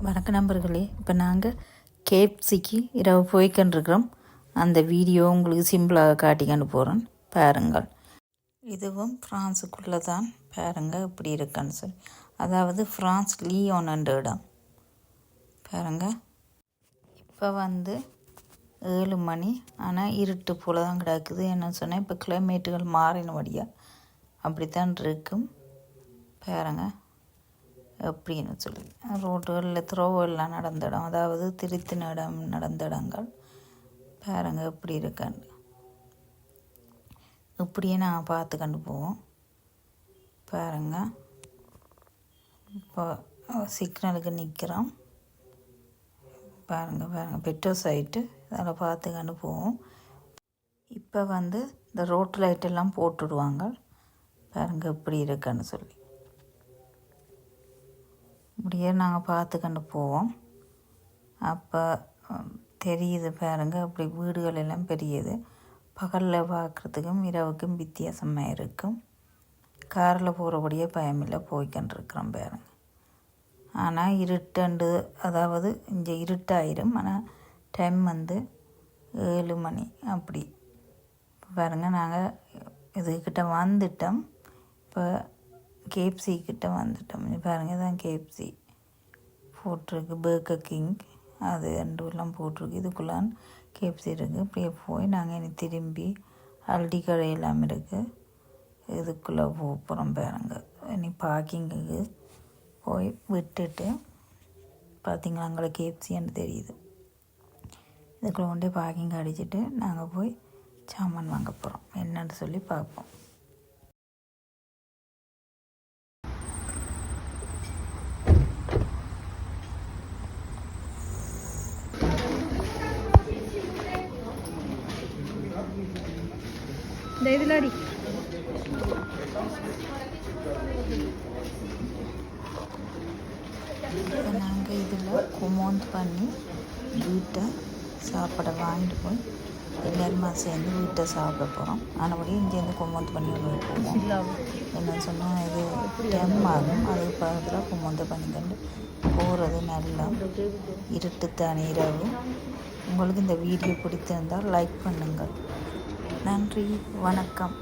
வணக்க நண்பர்களே, இப்போ நாங்கள் கேஎஃப்சிக்கு இரவு போய்கொண்டிருக்கிறோம். அந்த வீடியோ உங்களுக்கு சிம்பிளாக காட்டிக்கொண்டு போகிறேன், பாருங்கள். இதுவும் ஃப்ரான்ஸுக்குள்ளே தான், பாருங்கள் இப்படி இருக்குன்னு சொல்லி. அதாவது ஃப்ரான்ஸ் லியோன் என்ற இடம் பாருங்கள். இப்போ 7 மணி, ஆனால் இருட்டு போல தான் கிடக்குது. என்ன சொன்னால் இப்போ கிளைமேட்டுகள் மாறினபடியாக அப்படித்தான் இருக்கும் பாருங்கள். எப்படின்னு சொல்லி ரோட்டுகளில் த்ரோவெல்லாம் நடந்த இடம், அதாவது திருத்தின இடம், நடந்த இடங்கள் பாருங்கள் எப்படி இருக்கான்னு. இப்படியே நாங்கள் பார்த்து கண்டு போவோம் பாருங்கள். இப்போ சிக்னலுக்கு நிற்கிறோம் பாருங்கள் பெட்ரோல் சைட்டு, அதில் பார்த்து கண்டு போவோம். இப்போ இந்த ரோட்டு லைட்டெல்லாம் போட்டுடுவாங்க பாருங்கள் எப்படி இருக்குன்னு சொல்லி. இப்படியே நாங்கள் பார்த்து கண்டு போவோம். அப்போ தெரியுது பாருங்கள், அப்படி வீடுகள் எல்லாம் பெரியது. பகலில் பார்க்குறதுக்கும் இரவுக்கும் வித்தியாசமாக இருக்கும். காரில் போகிறபடியே பயமில்லை, போய்கண்டிருக்கிறோம் பாருங்கள். ஆனால் இருட்டண்டு, அதாவது இங்கே இருட்டாயிரும். ஆனால் டைம் 7 மணி அப்படி பாருங்கள். நாங்கள் இதுக்கிட்ட வந்துட்டோம். இப்போ கேஎஃப்சி கிட்ட வந்துட்டோம் பாருங்கள். இதுதான் கேஎஃப்சி போட்டிருக்கு, பர்கர் கிங் அது ரெண்டுலாம் போட்டிருக்கு. இதுக்குள்ளான் கேஎஃப்சி இருக்குது. இப்படியே போய் நாங்கள் இனி திரும்பி அல்டி கடை எல்லாம் இருக்குது, இதுக்குள்ளே போகிறோம் பாருங்கள். இனி பார்க்கிங்குக்கு போய் விட்டுட்டு பார்த்திங்களா, அங்கே கேஎஃப்சின்னு தெரியுது. இதுக்குள்ளே கொண்டே பார்க்கிங் அடிச்சுட்டு நாங்கள் போய் சாமான் வாங்க போகிறோம். என்னன்னு சொல்லி பார்ப்போம். இதிலாடி நாங்கள் இதில் குமோந்து பண்ணி வீட்டை சாப்பாடை வாங்கிட்டு போய் எல்லாருமா சேர்ந்து வீட்டை சாப்பிட போகிறோம். ஆனபடி இங்கேருந்து குமோந்து பண்ணி போவோம். என்னன்னு சொன்னால் இது டைம் ஆகும். அதுக்கு பக்கத்தில் குமோந்து பண்ணிக்கொண்டு போகிறது நல்லா இருட்டுத்தானே இரவு. உங்களுக்கு இந்த வீடியோ பிடித்திருந்தால் லைக் பண்ணுங்கள். நன்றி, வணக்கம்.